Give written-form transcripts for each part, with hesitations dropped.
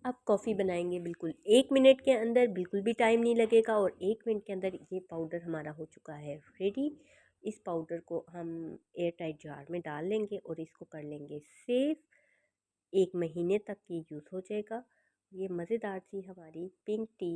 आप कॉफ़ी बनाएंगे बिल्कुल 1 मिनट के अंदर, बिल्कुल भी टाइम नहीं लगेगा और 1 मिनट के अंदर ये पाउडर हमारा हो चुका है रेडी। इस पाउडर को हम एयर टाइट जार में डाल लेंगे और इसको कर लेंगे सेव। 1 महीने तक ये यूज़ हो जाएगा। ये मज़ेदार सी हमारी पिंक टी,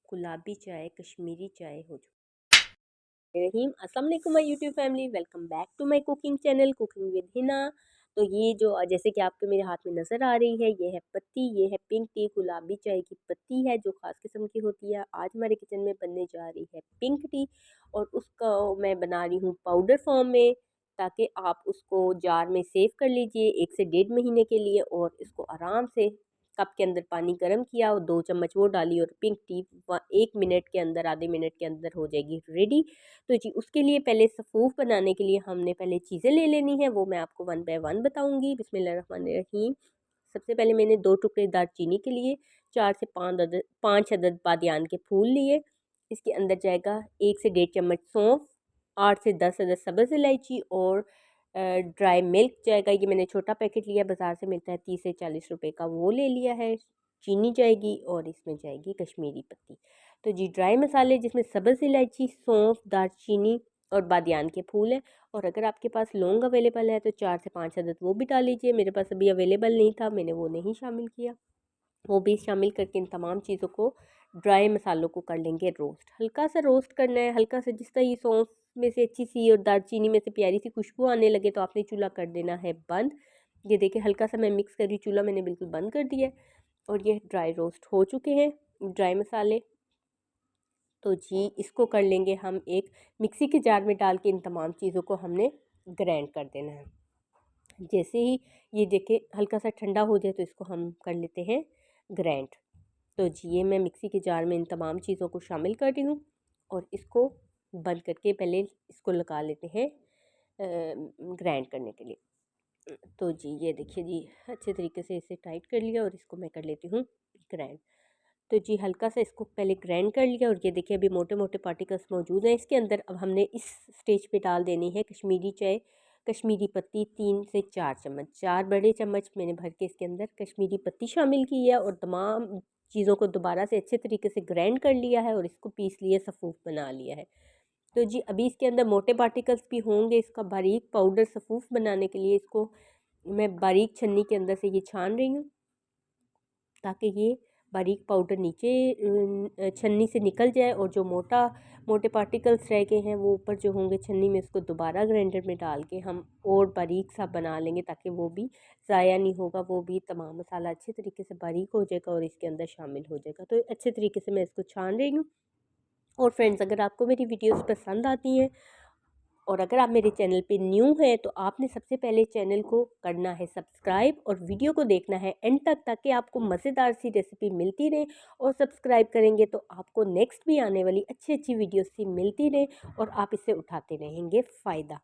गुलाबी चाय, कश्मीरी चाय हो चुकी रहीम। अस्सलाम वालेकुम my YouTube family, welcome back to my cooking channel cooking with Hina. तो ये जो जैसे कि आपके मेरे हाथ में नज़र आ रही है, ये है पत्ती, ये है पिंक टी, गुलाबी चाय की पत्ती है जो ख़ास किस्म की होती है। आज हमारे किचन में बनने जा रही है पिंक टी और उसका मैं बना रही हूँ पाउडर फॉर्म में, ताकि आप उसको जार में सेव कर लीजिए 1 से 1.5 महीने के लिए। और इसको आराम से कप के अंदर पानी गर्म किया और 2 चम्मच वो डाली और पिंक टी 1 मिनट के अंदर, आधे मिनट के अंदर हो जाएगी रेडी। तो जी उसके लिए पहले सफ़ूफ बनाने के लिए हमने पहले चीज़ें ले लेनी है, वो मैं आपको वन बाय वन बताऊंगी। बिस्मिल्लाहिर्रहमानिर्रहीम। सबसे पहले मैंने 2 टुकड़े दालचीनी के लिए, 4 से 5 अदद बादियान के फूल लिए। इसके अंदर जाएगा 1 से 1.5 चम्मच सौंफ, 8 से 10 अदद सब्ज़ इलायची और ड्राई मिल्क जाएगा। ये मैंने छोटा पैकेट लिया, बाज़ार से मिलता है 30 से 40 रुपए का, वो ले लिया है। चीनी जाएगी और इसमें जाएगी कश्मीरी पत्ती। तो जी ड्राई मसाले जिसमें सब्ज़ इलायची, सौंफ, दालचीनी और बादियान के फूल हैं। और अगर आपके पास लौंग अवेलेबल है तो 4 से 5 अदद वो भी डाल लीजिए। मेरे पास अभी अवेलेबल नहीं था, मैंने वो नहीं शामिल किया। वो भी शामिल करके इन तमाम चीज़ों को, ड्राई मसालों को कर लेंगे रोस्ट। हल्का सा रोस्ट करना है, हल्का सा। जिस तरह ये सौंफ में से अच्छी सी और दालचीनी में से प्यारी सी खुशबू आने लगे तो आपने चूल्हा कर देना है बंद। ये देखिए हल्का सा मैं मिक्स कर रही, चूल्हा मैंने बिल्कुल बंद कर दिया है और ये ड्राई रोस्ट हो चुके हैं ड्राई मसाले। तो जी इसको कर लेंगे हम एक मिक्सी के जार में डाल के, इन तमाम चीज़ों को हमने ग्राइंड कर देना है। जैसे ही ये देखें हल्का सा ठंडा हो जाए तो इसको हम कर लेते हैं ग्राइंड। तो जी ये मैं मिक्सी के जार में इन तमाम चीज़ों को शामिल कर रही हूँ और इसको बंद करके पहले इसको लगा लेते हैं ग्राइंड करने के लिए। तो जी ये देखिए जी अच्छे तरीके से इसे टाइट कर लिया और इसको मैं कर लेती हूँ ग्राइंड। तो जी हल्का सा इसको पहले ग्राइंड कर लिया और ये देखिए अभी मोटे मोटे पार्टिकल्स मौजूद हैं इसके अंदर। अब हमने इस स्टेज पे डाल देनी है कश्मीरी चाय, कश्मीरी पत्ती 3 से 4 चम्मच, 4 बड़े चम्मच मैंने भर के इसके अंदर कश्मीरी पत्ती शामिल की है और तमाम चीज़ों को दोबारा से अच्छे तरीके से ग्राइंड कर लिया है और इसको पीस लिए सफ़ूफ बना लिया है। तो जी अभी इसके अंदर मोटे पार्टिकल्स भी होंगे। इसका बारीक पाउडर सफ़ूफ बनाने के लिए इसको मैं बारीक छन्नी के अंदर से ये छान रही हूँ, ताकि ये बारीक पाउडर नीचे छन्नी से निकल जाए और जो मोटे पार्टिकल्स रह गए हैं वो ऊपर जो होंगे छन्नी में, उसको दोबारा ग्राइंडर में डाल के हम और बारीक सा बना लेंगे, ताकि वो भी ज़ाया नहीं होगा, वो भी तमाम मसाला अच्छे तरीके से बारीक हो जाएगा और इसके अंदर शामिल हो जाएगा। तो अच्छे तरीके से मैं इसको छान रही हूँ। और फ्रेंड्स अगर आपको मेरी वीडियोस पसंद आती हैं और अगर आप मेरे चैनल पे न्यू हैं तो आपने सबसे पहले चैनल को करना है सब्सक्राइब और वीडियो को देखना है एंड तक, ताकि आपको मज़ेदार सी रेसिपी मिलती रहे। और सब्सक्राइब करेंगे तो आपको नेक्स्ट भी आने वाली अच्छी अच्छी वीडियोस सी मिलती रहे और आप इससे उठाते रहेंगे फ़ायदा।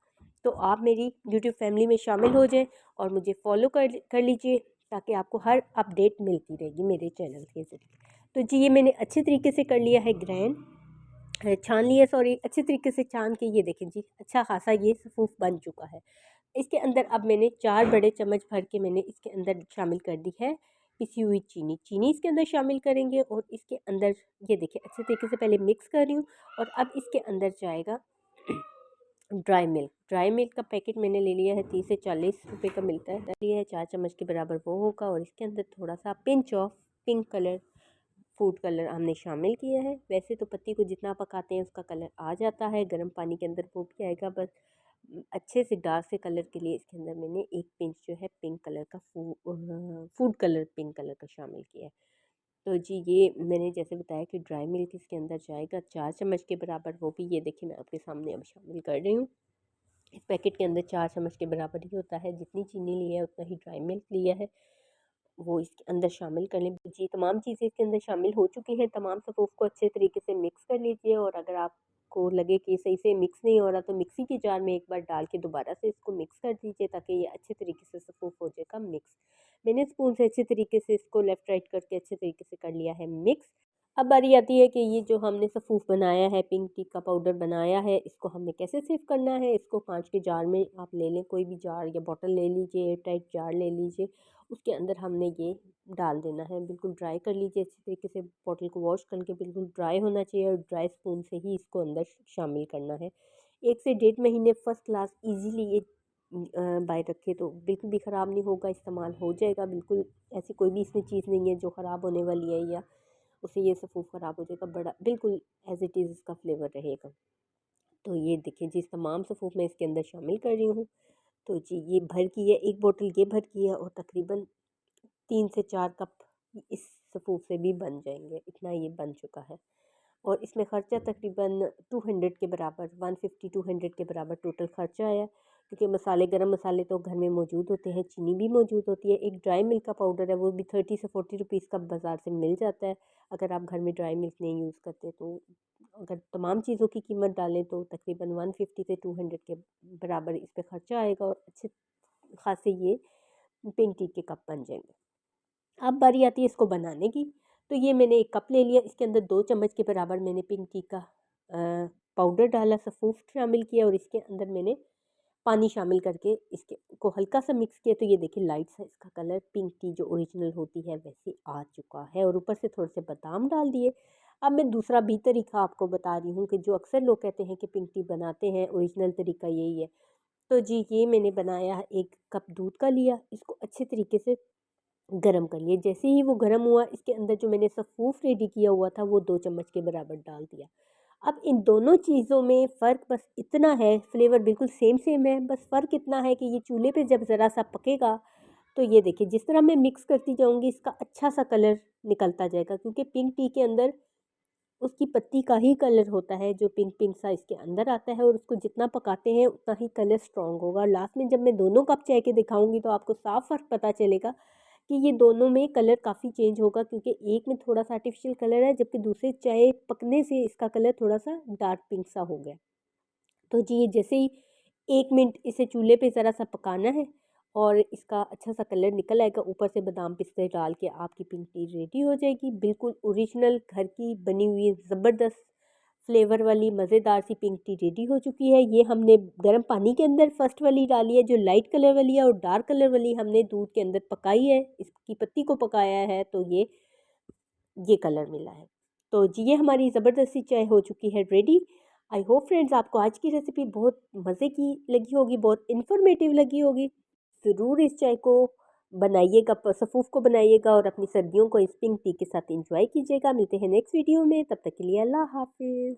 तो आप मेरी यूट्यूब फैमिली में शामिल हो जाएं और मुझे फॉलो कर लीजिए, ताकि आपको हर अपडेट मिलती रहेगी मेरे चैनल के ज़रिए। तो जी ये मैंने अच्छे तरीके से कर लिया है ग्राइंड, छान लिया, सॉरी, अच्छे तरीके से छान के ये देखें जी अच्छा खासा ये सफ़ूफ बन चुका है। इसके अंदर अब मैंने 4 बड़े चम्मच भर के मैंने इसके अंदर शामिल कर दी है पिसी हुई चीनी। चीनी इसके अंदर शामिल करेंगे और इसके अंदर ये देखिए अच्छे तरीके से पहले मिक्स कर रही हूँ। और अब इसके अंदर जाएगा ड्राई मिल्क। ड्राई मिल्क का पैकेट मैंने ले लिया है, 30 से 40 रुपए का मिलता है, लिया है 4 चम्मच के बराबर वो होगा। और इसके अंदर थोड़ा सा pinch of pink colour, food colour हमने शामिल किया है। वैसे तो पत्ती को जितना पकाते हैं उसका कलर आ जाता है गर्म पानी के अंदर, वो भी आएगा, बस अच्छे से डार्क से कलर के लिए इसके अंदर मैंने एक पिंच जो है पिंक कलर का फूड कलर पिंक कलर का शामिल किया है। तो जी ये मैंने जैसे बताया कि ड्राई मिल्क इसके अंदर जाएगा 4 चम्मच के बराबर, वो भी ये देखिए मैं आपके सामने अब शामिल कर रही हूँ। इस पैकेट के अंदर 4 चम्मच के बराबर ही होता है, जितनी चीनी ली है उतना ही ड्राई मिल्क लिया है, वो इसके अंदर शामिल कर लें। जी तमाम चीज़ें इसके अंदर शामिल हो चुकी हैं। तमाम सफ़ूफ को अच्छे तरीके से मिक्स कर लीजिए और अगर आपको लगे कि सही से मिक्स नहीं हो रहा तो मिक्सी के जार में एक बार डाल के दोबारा से इसको मिक्स कर दीजिए, ताकि ये अच्छे तरीके से सफ़ूफ हो जाएगा मिक्स। मैंने स्पून से अच्छे तरीके से इसको लेफ़्ट राइट करके अच्छे तरीके से कर लिया है मिक्स। अब बारी आती है कि ये जो हमने सफ़ूफ बनाया है, पिंक टी का पाउडर बनाया है, इसको हमने कैसे सेव करना है। इसको कांच के जार में आप ले लें, कोई भी जार या बॉटल ले लीजिए, एयर टाइट जार ले लीजिए उसके अंदर हमने ये डाल देना है। बिल्कुल ड्राई कर लीजिए अच्छी तरीके से, बॉटल को वॉश करके बिल्कुल ड्राई होना चाहिए और ड्राई स्पून से ही इसको अंदर शामिल करना है। 1 से 1.5 महीने फर्स्ट क्लास ईज़िली ये बाय रखें तो बिल्कुल भी ख़राब नहीं होगा, इस्तेमाल हो जाएगा बिल्कुल। ऐसी कोई भी इसमें चीज़ नहीं है जो ख़राब होने वाली है या उससे ये सफ़ूफ़ ख़राब हो जाएगा, बड़ा बिल्कुल एज़ इट इज़ इसका फ्लेवर रहेगा। तो ये देखिए जिस तमाम सफ़ूफ़ मैं इसके अंदर शामिल कर रही हूँ, तो जी ये भर की है, 1 बोतल ये भर की है और तकरीबन 3 से 4 कप इस सफ़ूफ़ से भी बन जाएँगे, इतना ये बन चुका है। और इसमें ख़र्चा तकरीबन 200 के बराबर, 150-200 के बराबर टोटल ख़र्चा आया, क्योंकि मसाले गरम मसाले तो घर में मौजूद होते हैं, चीनी भी मौजूद होती है। एक ड्राई मिल्क का पाउडर है वो भी 30 से 40 रुपीज़ का बाज़ार से मिल जाता है, अगर आप घर में ड्राई मिल्क नहीं यूज़ करते तो। अगर तमाम चीज़ों की कीमत डालें तो तकरीबन 150 से 200 के बराबर इस पे ख़र्चा आएगा और अच्छे ख़ासे ये पिंक टी के कप बन जाएँगे। अब बारी आती है इसको बनाने की। तो ये मैंने 1 कप ले लिया, इसके अंदर 2 चम्मच के बराबर मैंने पिंक टी का पाउडर डाला, सफ़ूफ़ शामिल किया और इसके अंदर मैंने पानी शामिल करके इसके को हल्का सा मिक्स किया। तो ये देखिए लाइट सा इसका कलर पिंक टी जो ओरिजिनल होती है वैसे आ चुका है और ऊपर से थोड़े से बादाम डाल दिए। अब मैं दूसरा भी तरीका आपको बता रही हूँ कि जो अक्सर लोग कहते हैं कि पिंक टी बनाते हैं, ओरिजिनल तरीका यही है। तो जी ये मैंने बनाया, 1 कप दूध का लिया, इसको अच्छे तरीके से गरम कर लिए। जैसे ही वो गरम हुआ, इसके अंदर जो मैंने सफ़ूफ़ रेडी किया हुआ था वो 2 चम्मच के बराबर डाल दिया। अब इन दोनों चीज़ों में फ़र्क बस इतना है, फ्लेवर बिल्कुल सेम है, बस फ़र्क इतना है कि ये चूल्हे पे जब ज़रा-सा पकेगा तो ये देखिए जिस तरह मैं मिक्स करती जाऊँगी इसका अच्छा-सा कलर निकलता जाएगा, क्योंकि पिंक टी के अंदर उसकी पत्ती का ही कलर होता है जो पिंक सा इसके अंदर आता है और उसको जितना पकाते हैं उतना ही कलर स्ट्रॉन्ग होगा। लास्ट में जब मैं दोनों कप चाय के दिखाऊँगी तो आपको साफ़ फ़र्क पता चलेगा कि ये दोनों में कलर काफ़ी चेंज होगा, क्योंकि एक में थोड़ा-सा आर्टिफ़िशियल कलर है जबकि दूसरे चाय पकने से इसका कलर थोड़ा-सा डार्क पिंक सा हो गया। तो जी, ये जैसे ही 1 मिनट इसे चूल्हे पे ज़रा-सा पकाना है और इसका अच्छा-सा कलर निकल आएगा, ऊपर से बादाम पिस्ते डाल के आपकी पिंक टी रेडी हो जाएगी। बिल्कुल ओरिजिनल घर की बनी हुई ज़बरदस्त फ्लेवर वाली मज़ेदार सी पिंक टी रेडी हो चुकी है। ये हमने गर्म पानी के अंदर फर्स्ट वाली डाली है जो लाइट कलर वाली है और डार्क कलर वाली हमने दूध के अंदर पकाई है, इसकी पत्ती को पकाया है तो ये कलर मिला है। तो जी ये हमारी ज़बरदस्त सी चाय हो चुकी है रेडी। आई होप फ्रेंड्स आपको आज की रेसिपी बहुत मज़े की लगी होगी, बहुत इन्फॉर्मेटिव लगी होगी। ज़रूर इस चाय को बनाइएगा, सफ़ूफ़ को बनाइएगा और अपनी सर्दियों को इस पिंक टी के साथ एंजॉय कीजिएगा। मिलते हैं नेक्स्ट वीडियो में, तब तक के लिए अल्लाह हाफ़िज़।